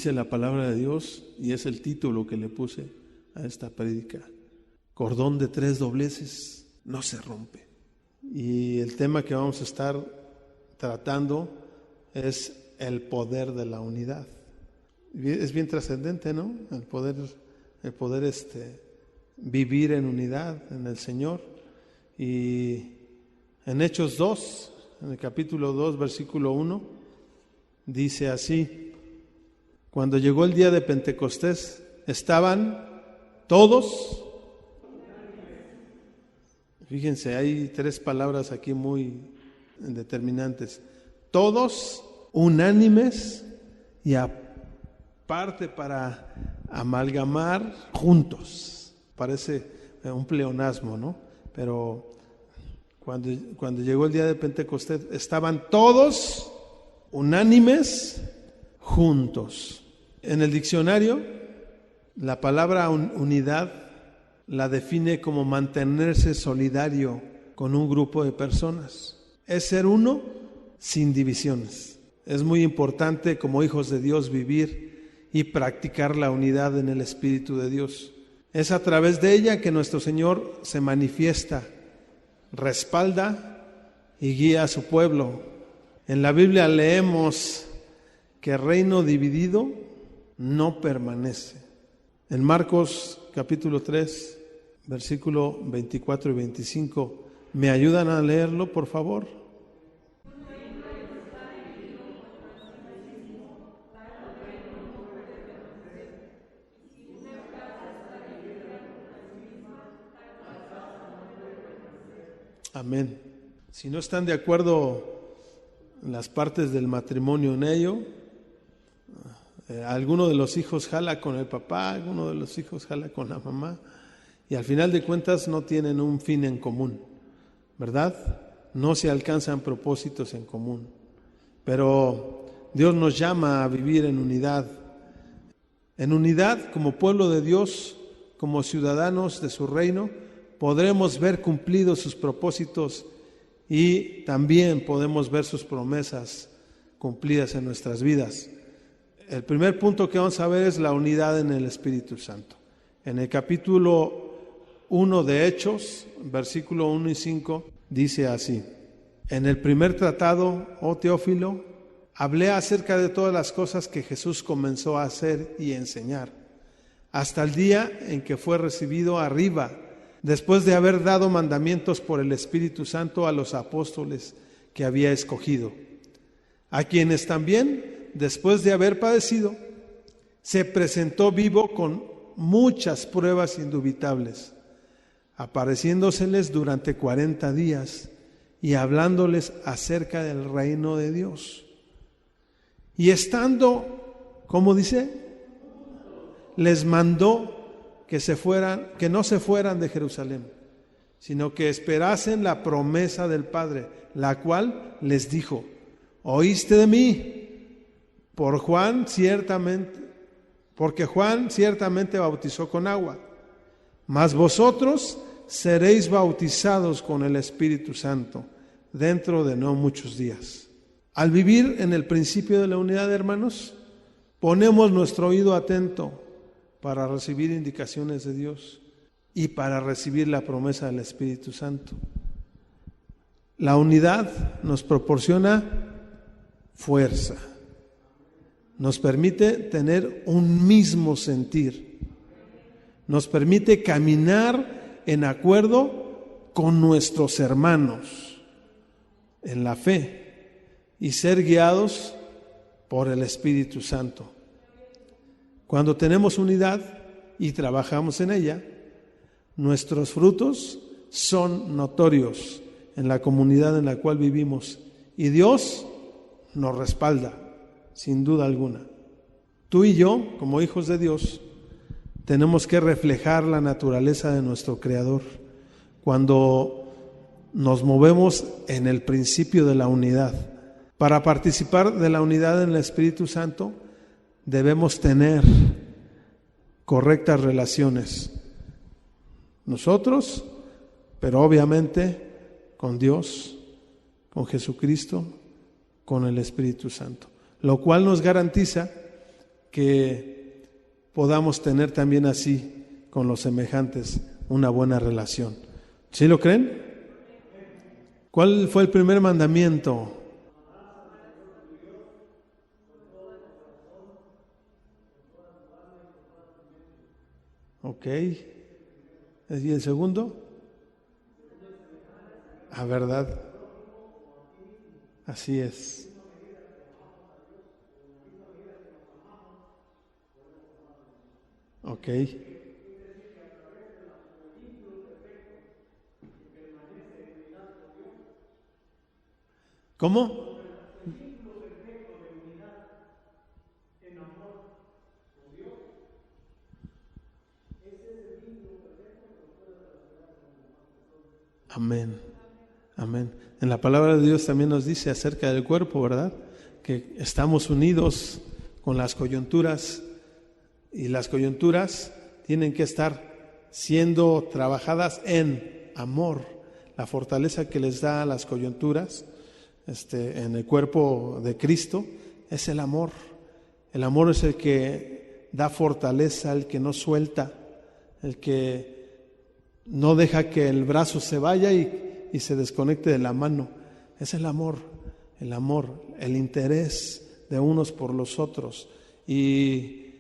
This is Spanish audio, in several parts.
Dice la palabra de Dios, y es el título que le puse a esta prédica: cordón de 3 dobleces no se rompe. Y el tema que vamos a estar tratando es el poder de la unidad. Es bien trascendente, ¿no? El poder vivir en unidad en el Señor. Y en Hechos 2, en el capítulo 2, versículo 1, dice así: cuando llegó el día de Pentecostés, estaban todos. Fíjense, hay 3 palabras aquí muy determinantes. Todos unánimes, y aparte para amalgamar, juntos. Parece un pleonasmo, ¿no? Pero cuando llegó el día de Pentecostés, estaban todos unánimes, juntos. En el diccionario, la palabra unidad la define como mantenerse solidario con un grupo de personas. Es ser uno sin divisiones. Es muy importante como hijos de Dios vivir y practicar la unidad en el Espíritu de Dios. Es a través de ella que nuestro Señor se manifiesta, respalda y guía a su pueblo. En la Biblia leemos que el reino dividido no permanece. En Marcos capítulo 3, versículo 24 y 25, ¿me ayudan a leerlo, por favor? Amén. Si no están de acuerdo las partes del matrimonio en ello, alguno de los hijos jala con el papá, alguno de los hijos jala con la mamá, y al final de cuentas no tienen un fin en común, ¿verdad? No se alcanzan propósitos en común. Pero Dios nos llama a vivir en unidad. En unidad, como pueblo de Dios, como ciudadanos de su reino, podremos ver cumplidos sus propósitos y también podemos ver sus promesas cumplidas en nuestras vidas. El primer punto que vamos a ver es la unidad en el Espíritu Santo. En el capítulo 1 de Hechos, versículo 1 y 5, dice así: en el primer tratado, oh Teófilo, hablé acerca de todas las cosas que Jesús comenzó a hacer y enseñar, hasta el día en que fue recibido arriba, después de haber dado mandamientos por el Espíritu Santo a los apóstoles que había escogido, a quienes también, después de haber padecido, se presentó vivo con muchas pruebas indubitables, apareciéndoseles durante 40 días y hablándoles acerca del reino de Dios. Y estando, ¿cómo dice? Les mandó que no se fueran de Jerusalén, sino que esperasen la promesa del Padre, la cual les dijo: oíste de mí, porque Juan ciertamente bautizó con agua, mas vosotros seréis bautizados con el Espíritu Santo dentro de no muchos días. Al vivir en el principio de la unidad, hermanos, ponemos nuestro oído atento para recibir indicaciones de Dios y para recibir la promesa del Espíritu Santo. La unidad nos proporciona fuerza, nos permite tener un mismo sentir, nos permite caminar en acuerdo con nuestros hermanos en la fe y ser guiados por el Espíritu Santo. Cuando tenemos unidad y trabajamos en ella, nuestros frutos son notorios en la comunidad en la cual vivimos y Dios nos respalda, sin duda alguna. Tú y yo, como hijos de Dios, tenemos que reflejar la naturaleza de nuestro Creador cuando nos movemos en el principio de la unidad. Para participar de la unidad en el Espíritu Santo, debemos tener correctas relaciones. Nosotros, pero obviamente con Dios, con Jesucristo, con el Espíritu Santo. Lo cual nos garantiza que podamos tener también así con los semejantes una buena relación. ¿Sí lo creen? ¿Cuál fue el primer mandamiento? Ok. ¿Y el segundo? Ah, ¿verdad? Así es. Ok. ¿Cómo? Amén. Amén. En la palabra de Dios también nos dice acerca del cuerpo, ¿verdad? Que estamos unidos con las coyunturas y las coyunturas tienen que estar siendo trabajadas en amor. La fortaleza que les da a las coyunturas en el cuerpo de Cristo es el amor. El amor es el que da fortaleza, el que no suelta, el que no deja que el brazo se vaya y se desconecte de la mano. Es el amor, el interés de unos por los otros. Y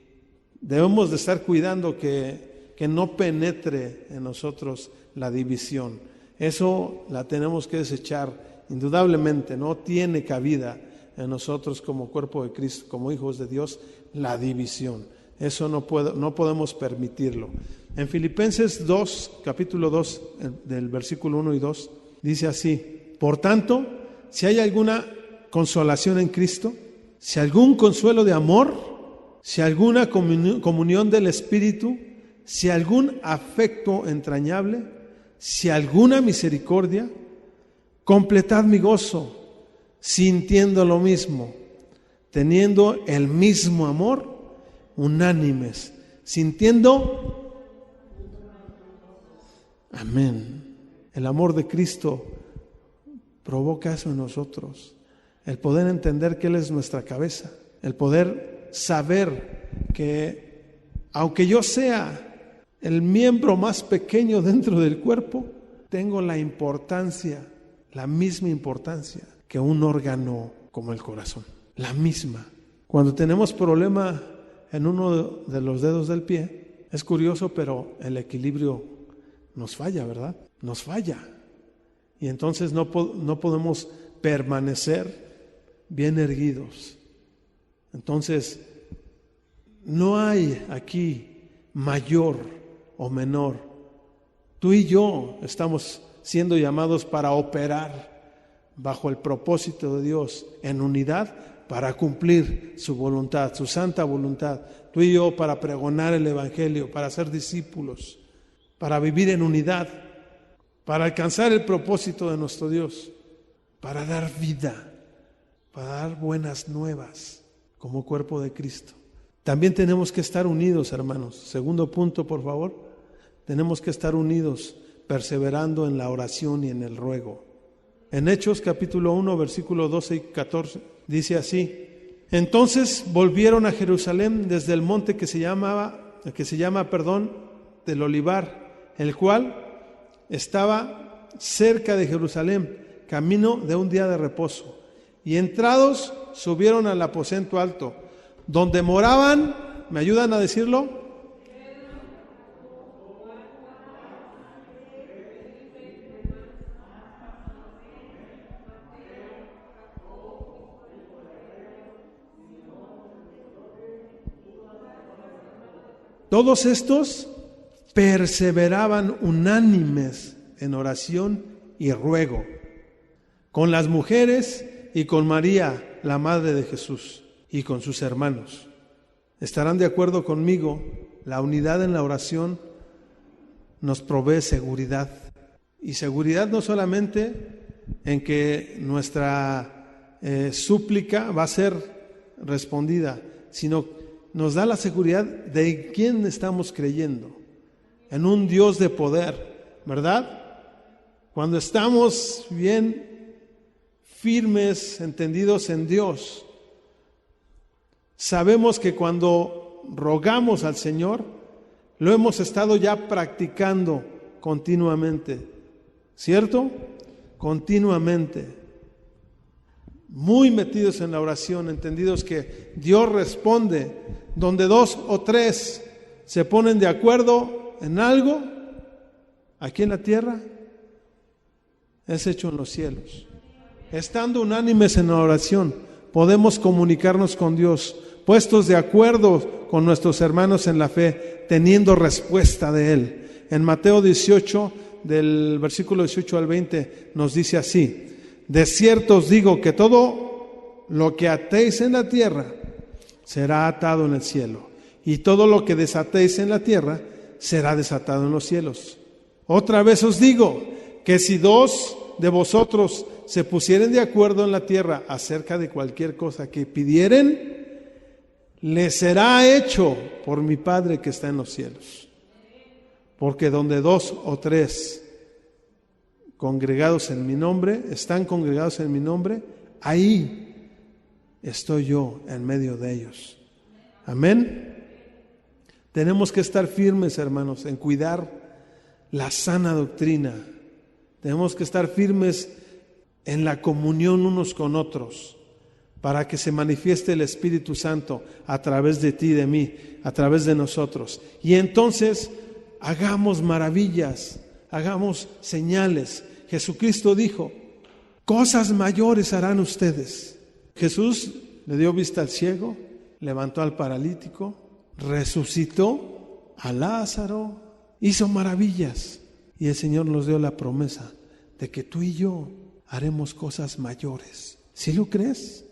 debemos de estar cuidando que no penetre en nosotros la división. Eso la tenemos que desechar. Indudablemente no tiene cabida en nosotros como cuerpo de Cristo, como hijos de Dios, la división. Eso no podemos permitirlo. En Filipenses 2, capítulo 2, del versículo 1 y 2, dice así: por tanto, si hay alguna consolación en Cristo, si algún consuelo de amor, si alguna comunión del Espíritu, si algún afecto entrañable, si alguna misericordia, completad mi gozo, sintiendo lo mismo, teniendo el mismo amor, unánimes, sintiendo. Amén. El amor de Cristo provoca eso en nosotros. El poder entender que Él es nuestra cabeza. El poder saber que aunque yo sea el miembro más pequeño dentro del cuerpo, tengo la misma importancia que un órgano como el corazón. La misma. Cuando tenemos problema en uno de los dedos del pie, es curioso, pero el equilibrio nos falla, ¿verdad? Nos falla. Y entonces no podemos permanecer bien erguidos. Entonces, no hay aquí mayor o menor. Tú y yo estamos siendo llamados para operar bajo el propósito de Dios en unidad para cumplir su voluntad, su santa voluntad. Tú y yo para pregonar el Evangelio, para ser discípulos, para vivir en unidad, para alcanzar el propósito de nuestro Dios, para dar vida, para dar buenas nuevas como cuerpo de Cristo. También tenemos que estar unidos, hermanos. Segundo punto, por favor. Tenemos que estar unidos, perseverando en la oración y en el ruego. En Hechos capítulo 1, versículos 12 y 14, dice así: entonces volvieron a Jerusalén desde el monte que se llama del Olivar, el cual estaba cerca de Jerusalén, camino de un día de reposo. Y entrados subieron al aposento alto, donde moraban, ¿me ayudan a decirlo? Todos estos perseveraban unánimes en oración y ruego, con las mujeres y con María, la madre de Jesús, y con sus hermanos. Estarán de acuerdo conmigo, la unidad en la oración nos provee seguridad. Y seguridad no solamente en que nuestra súplica va a ser respondida, sino nos da la seguridad de quién estamos creyendo, en un Dios de poder, ¿verdad? Cuando estamos bien firmes, entendidos en Dios, sabemos que cuando rogamos al Señor, lo hemos estado ya practicando continuamente, ¿cierto? Continuamente. Muy metidos en la oración, entendidos que Dios responde. Donde 2 o 3 se ponen de acuerdo en algo, aquí en la tierra, es hecho en los cielos. Estando unánimes en la oración, podemos comunicarnos con Dios, puestos de acuerdo con nuestros hermanos en la fe, teniendo respuesta de Él. En Mateo 18, del versículo 18 al 20, nos dice así: de cierto os digo que todo lo que atéis en la tierra será atado en el cielo, y todo lo que desatéis en la tierra será desatado en los cielos. Otra vez os digo que si 2 de vosotros se pusieren de acuerdo en la tierra acerca de cualquier cosa que pidieren, les será hecho por mi Padre que está en los cielos. Porque donde 2 o 3 congregados en mi nombre, están congregados en mi nombre, ahí estoy yo en medio de ellos. Amén. Tenemos que estar firmes, hermanos, en cuidar la sana doctrina. Tenemos que estar firmes en la comunión unos con otros, para que se manifieste el Espíritu Santo a través de ti y de mí, a través de nosotros. Y entonces hagamos maravillas, hagamos señales. Jesucristo dijo: cosas mayores harán ustedes. Jesús le dio vista al ciego, levantó al paralítico, resucitó a Lázaro, hizo maravillas. Y el Señor nos dio la promesa de que tú y yo haremos cosas mayores. ¿Sí lo crees?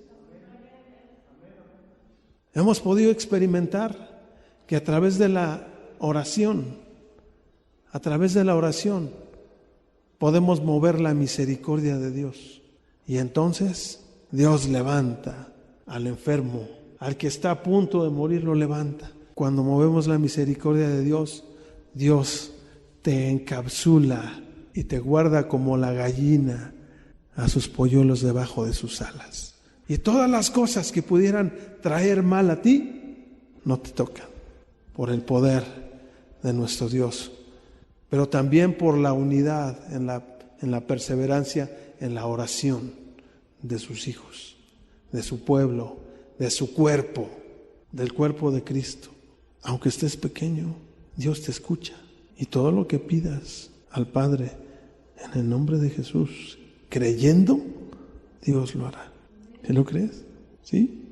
Hemos podido experimentar que a través de la oración, podemos mover la misericordia de Dios. Y entonces Dios levanta al enfermo, al que está a punto de morir lo levanta. Cuando movemos la misericordia de Dios, Dios te encapsula y te guarda como la gallina a sus polluelos debajo de sus alas. Y todas las cosas que pudieran traer mal a ti, no te tocan, por el poder de nuestro Dios. Pero también por la unidad en la perseverancia, en la oración de sus hijos, de su pueblo, de su cuerpo, del cuerpo de Cristo. Aunque estés pequeño, Dios te escucha. Y todo lo que pidas al Padre en el nombre de Jesús, creyendo, Dios lo hará. ¿Te lo crees? ¿Sí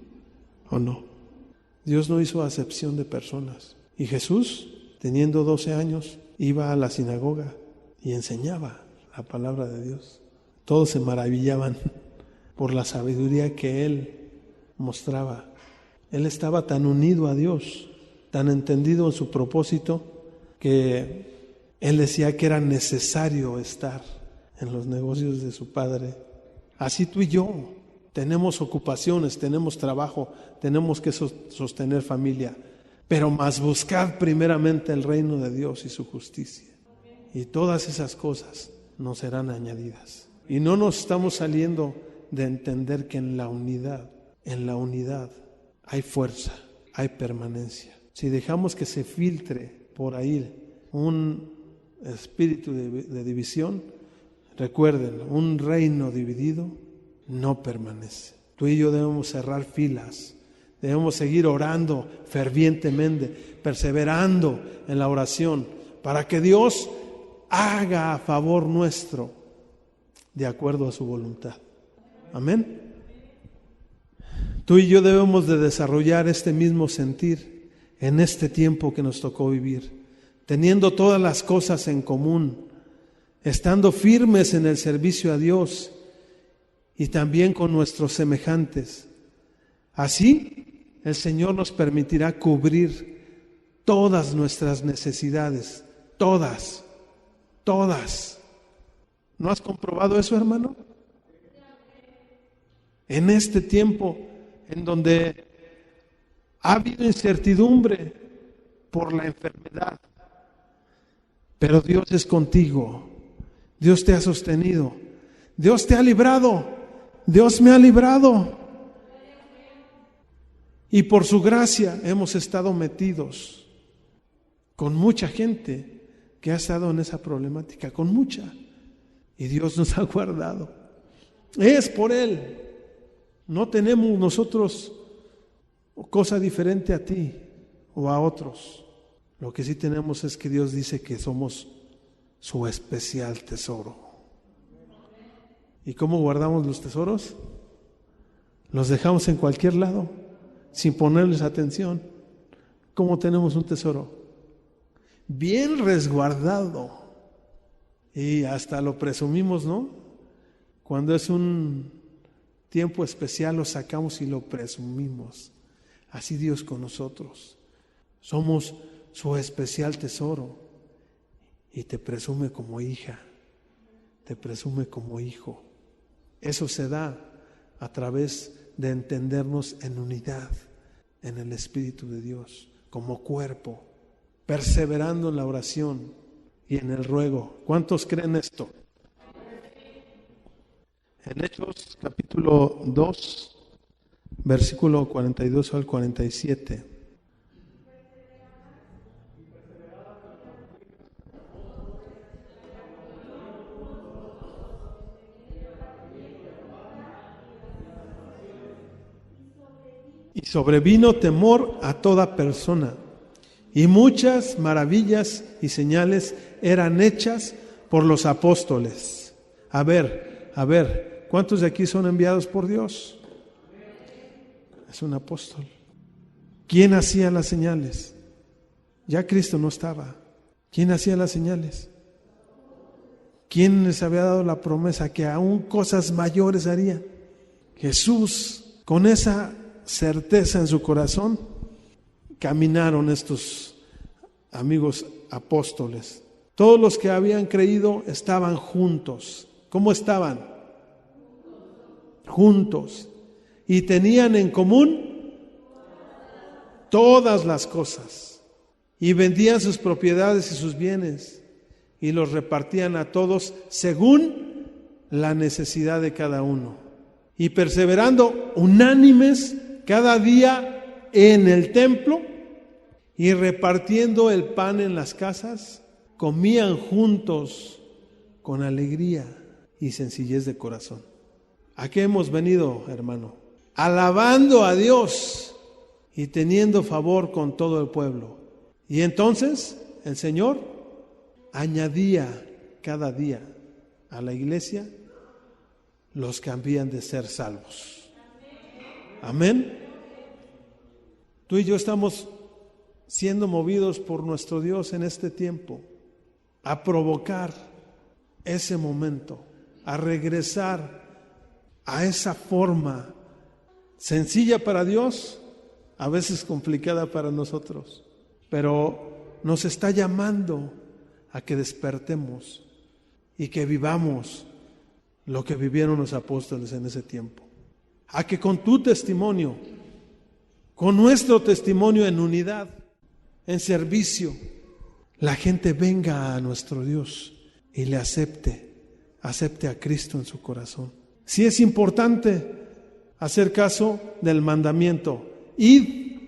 o no? Dios no hizo acepción de personas. Y Jesús, teniendo 12 años, iba a la sinagoga y enseñaba la palabra de Dios. Todos se maravillaban por la sabiduría que Él mostraba. Él estaba tan unido a Dios, tan entendido en su propósito, que Él decía que era necesario estar en los negocios de su Padre. Así tú y yo tenemos ocupaciones, tenemos trabajo, tenemos que sostener familia, pero más buscad primeramente el reino de Dios y su justicia, y todas esas cosas nos serán añadidas. Y no nos estamos saliendo de entender que en la unidad hay fuerza, hay permanencia. Si dejamos que se filtre por ahí un espíritu de división, recuerden, un reino dividido no permanece. Tú y yo debemos cerrar filas, debemos seguir orando fervientemente, perseverando en la oración, para que Dios haga a favor nuestro de acuerdo a su voluntad. Amén. Tú y yo debemos de desarrollar este mismo sentir en este tiempo que nos tocó vivir, teniendo todas las cosas en común, estando firmes en el servicio a Dios y también con nuestros semejantes. Así el Señor nos permitirá cubrir todas nuestras necesidades, todas. ¿No has comprobado eso, hermano? En este tiempo en donde ha habido incertidumbre por la enfermedad, pero Dios es contigo, Dios te ha sostenido, Dios te ha librado, Dios me ha librado. Y por su gracia hemos estado metidos con mucha gente que ha estado en esa problemática, con mucha. Y Dios nos ha guardado. Es por Él. No tenemos nosotros cosa diferente a ti o a otros. Lo que sí tenemos es que Dios dice que somos su especial tesoro. ¿Y cómo guardamos los tesoros? Los dejamos en cualquier lado, sin ponerles atención. ¿Cómo tenemos un tesoro? Bien resguardado. Y hasta lo presumimos, ¿no? Cuando es un tiempo especial lo sacamos y lo presumimos. Así Dios con nosotros. Somos su especial tesoro. Y te presume como hija, te presume como hijo. Eso se da a través de entendernos en unidad, en el Espíritu de Dios, como cuerpo, perseverando en la oración y en el ruego. ¿Cuántos creen esto? En Hechos capítulo 2, versículo 42 al 47. Y sobrevino temor a toda persona, y muchas maravillas y señales eran hechas por los apóstoles. A ver, ¿cuántos de aquí son enviados por Dios? Es un apóstol. ¿Quién hacía las señales? Ya Cristo no estaba. ¿Quién hacía las señales? ¿Quién les había dado la promesa que aún cosas mayores haría? Jesús, con esa certeza en su corazón, caminaron estos amigos apóstoles. Todos los que habían creído estaban juntos. ¿Cómo estaban? Juntos. Y tenían en común todas las cosas. Y vendían sus propiedades y sus bienes y los repartían a todos según la necesidad de cada uno. Y perseverando unánimes cada día en el templo y repartiendo el pan en las casas, comían juntos con alegría y sencillez de corazón. ¿A qué hemos venido, hermano? Alabando a Dios y teniendo favor con todo el pueblo. Y entonces el Señor añadía cada día a la iglesia los que habían de ser salvos. Amén. Tú y yo estamos siendo movidos por nuestro Dios en este tiempo a provocar ese momento, a regresar a esa forma sencilla para Dios, a veces complicada para nosotros, pero nos está llamando a que despertemos y que vivamos lo que vivieron los apóstoles en ese tiempo. A que con tu testimonio, con nuestro testimonio en unidad, en servicio, la gente venga a nuestro Dios y le acepte a Cristo en su corazón. Sí es importante hacer caso del mandamiento. Id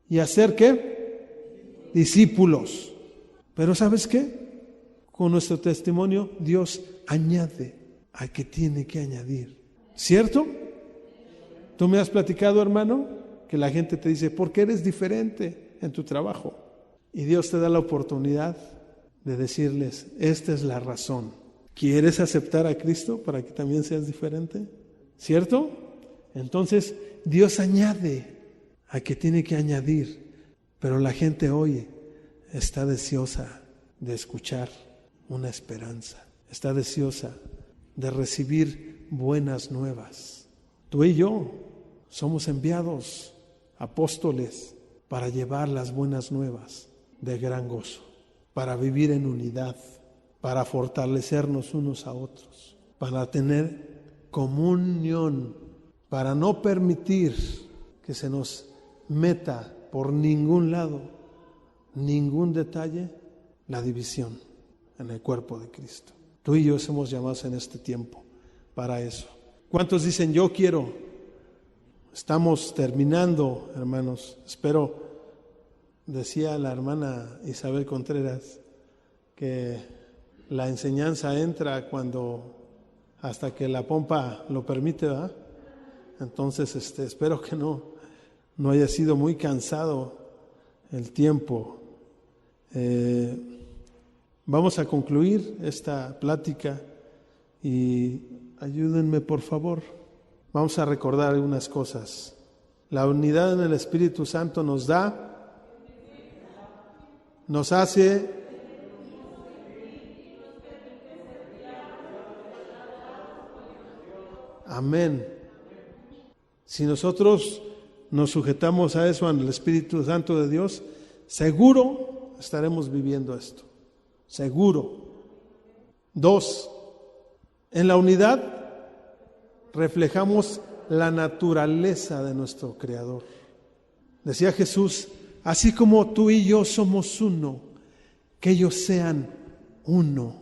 y hacer ¿qué? Discípulos. Pero ¿sabes qué? Con nuestro testimonio Dios añade al que tiene que añadir. ¿Cierto? Tú me has platicado, hermano, que la gente te dice, ¿por qué eres diferente en tu trabajo? Y Dios te da la oportunidad de decirles, esta es la razón. ¿Quieres aceptar a Cristo para que también seas diferente? ¿Cierto? Entonces, Dios añade a que tiene que añadir, pero la gente hoy está deseosa de escuchar una esperanza, está deseosa de recibir buenas nuevas. Tú y yo somos enviados apóstoles para llevar las buenas nuevas de gran gozo, para vivir en unidad, para fortalecernos unos a otros, para tener comunión, para no permitir que se nos meta por ningún lado, ningún detalle, la división en el cuerpo de Cristo. Tú y yo somos llamados en este tiempo para eso. ¿Cuántos dicen yo quiero Estamos terminando, hermanos. Espero, decía la hermana Isabel Contreras, que la enseñanza entra hasta que la pompa lo permite, ¿verdad? Entonces, espero que no haya sido muy cansado el tiempo. Vamos a concluir esta plática y ayúdenme, por favor. Vamos a recordar algunas cosas. La unidad en el Espíritu Santo nos hace amén. Si nosotros nos sujetamos a eso, al Espíritu Santo de Dios, seguro estaremos viviendo esto. Seguro. 2. En la unidad reflejamos la naturaleza de nuestro Creador. Decía Jesús, así como tú y yo somos uno, que ellos sean uno.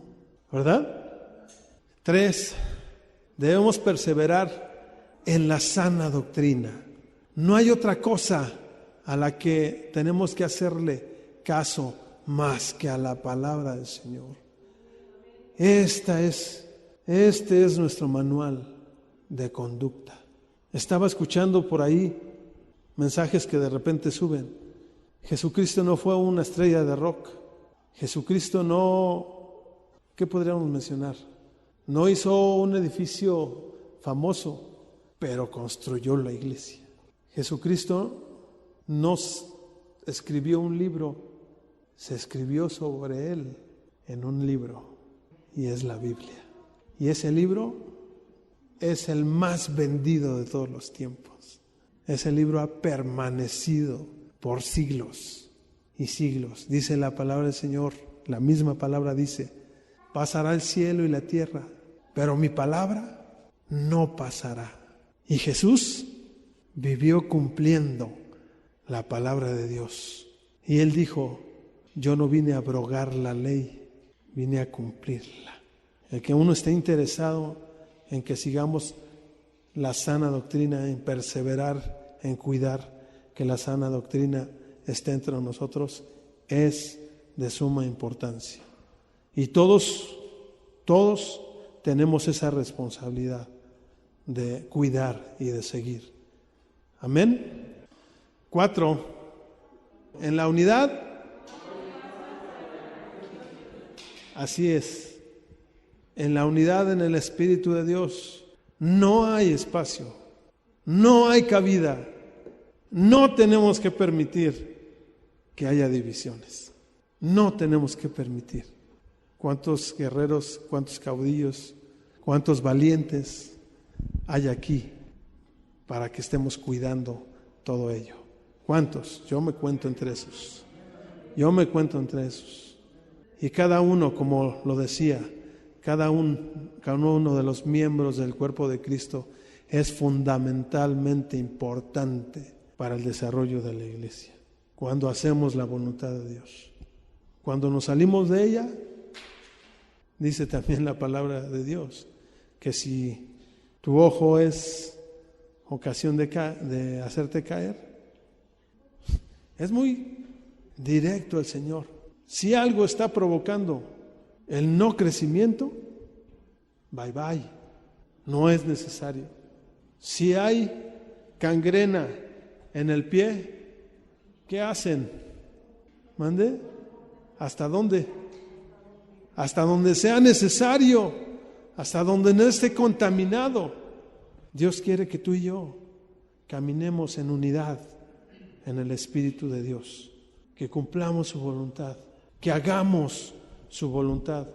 ¿Verdad? 3. Debemos perseverar en la sana doctrina. No hay otra cosa a la que tenemos que hacerle caso más que a la palabra del Señor. Este es nuestro manual de conducta. Estaba escuchando por ahí mensajes que de repente suben. Jesucristo no fue una estrella de rock. Jesucristo ¿qué podríamos mencionar? No hizo un edificio famoso, pero construyó la iglesia. Jesucristo no escribió un libro, se escribió sobre él en un libro, y es la Biblia. Y ese libro es el más vendido de todos los tiempos. Ese libro ha permanecido por siglos y siglos. Dice la palabra del Señor, la misma palabra dice, pasará el cielo y la tierra, pero mi palabra no pasará. Y Jesús vivió cumpliendo la palabra de Dios. Y Él dijo, yo no vine a abrogar la ley, vine a cumplirla. El que uno esté interesado en que sigamos la sana doctrina, en perseverar, en cuidar que la sana doctrina esté entre nosotros, es de suma importancia. Y todos tenemos esa responsabilidad de cuidar y de seguir. Amén. 4. En la unidad, así es. En la unidad en el Espíritu de Dios no hay espacio, no hay cabida, no tenemos que permitir que haya divisiones, no tenemos que permitir. ¿Cuántos guerreros, cuántos caudillos, cuántos valientes hay aquí para que estemos cuidando todo ello? ¿Cuántos? Yo me cuento entre esos. Y cada uno, como lo decía, cada uno de los miembros del cuerpo de Cristo es fundamentalmente importante para el desarrollo de la iglesia. Cuando hacemos la voluntad de Dios. Cuando nos salimos de ella, dice también la palabra de Dios, que si tu ojo es ocasión de hacerte caer, es muy directo el Señor. Si algo está provocando el no crecimiento, bye bye, no es necesario. Si hay gangrena en el pie, ¿qué hacen? ¿Mande? ¿Hasta dónde? Hasta donde sea necesario, hasta donde no esté contaminado. Dios quiere que tú y yo caminemos en unidad en el Espíritu de Dios, que cumplamos su voluntad, que hagamos su voluntad,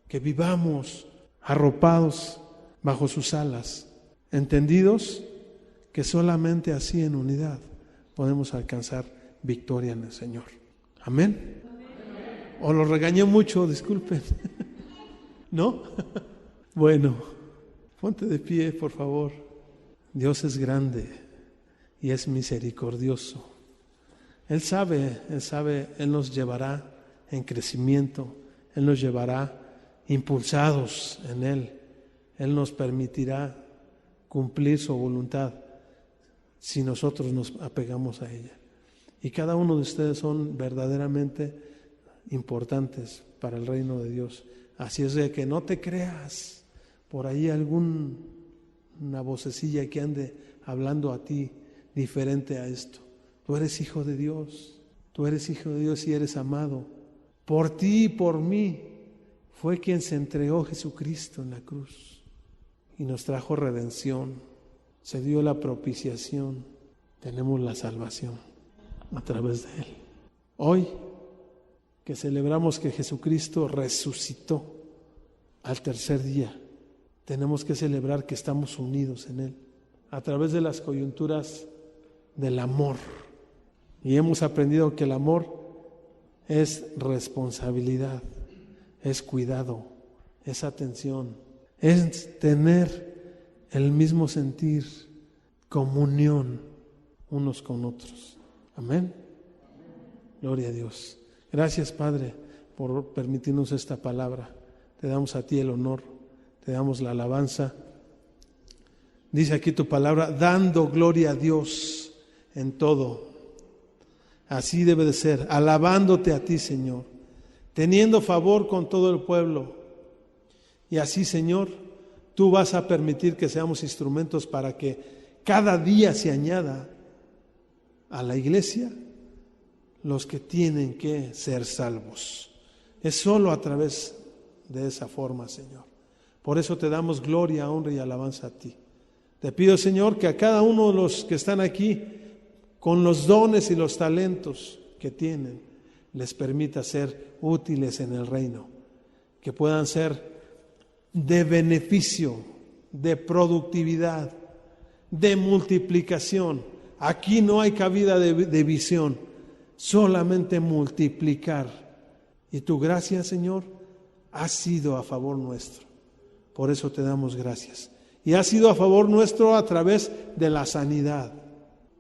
que vivamos arropados bajo sus alas, entendidos que solamente así en unidad podemos alcanzar victoria en el Señor. Amén. O lo regañé mucho, disculpen. ¿No? Bueno, ponte de pie, por favor. Dios es grande y es misericordioso. Él sabe, Él nos llevará en crecimiento, Él nos llevará impulsados en Él. Él nos permitirá cumplir su voluntad si nosotros nos apegamos a ella. Y cada uno de ustedes son verdaderamente importantes para el reino de Dios. Así es de que no te creas por ahí alguna vocecilla que ande hablando a ti diferente a esto. Tú eres hijo de Dios, tú eres hijo de Dios y eres amado. Por ti y por mí fue quien se entregó Jesucristo en la cruz y nos trajo redención, se dio la propiciación, tenemos la salvación a través de Él. Hoy que celebramos que Jesucristo resucitó al tercer día, tenemos que celebrar que estamos unidos en Él a través de las coyunturas del amor. Y hemos aprendido que el amor es responsabilidad, es cuidado, es atención, es tener el mismo sentir, comunión unos con otros. Amén. Gloria a Dios. Gracias, Padre, por permitirnos esta palabra. Te damos a ti el honor, te damos la alabanza. Dice aquí tu palabra, dando gloria a Dios en todo. Así debe de ser, alabándote a ti, Señor, teniendo favor con todo el pueblo. Y así, Señor, tú vas a permitir que seamos instrumentos para que cada día se añada a la iglesia los que tienen que ser salvos. Es solo a través de esa forma, Señor. Por eso te damos gloria, honra y alabanza a ti. Te pido, Señor, que a cada uno de los que están aquí, con los dones y los talentos que tienen, les permita ser útiles en el reino, que puedan ser de beneficio, de productividad, de multiplicación. Aquí no hay cabida de visión, solamente multiplicar. Y tu gracia, Señor, ha sido a favor nuestro. Por eso te damos gracias. Y ha sido a favor nuestro a través de la sanidad,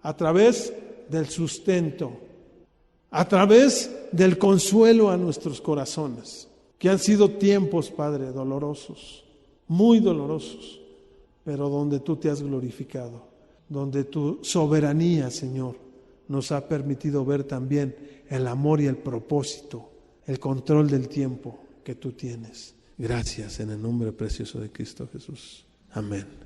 a través del sustento, a través del consuelo a nuestros corazones, que han sido tiempos, Padre, dolorosos, muy dolorosos, pero donde tú te has glorificado, donde tu soberanía, Señor, nos ha permitido ver también el amor y el propósito, el control del tiempo que tú tienes. Gracias en el nombre precioso de Cristo Jesús. Amén.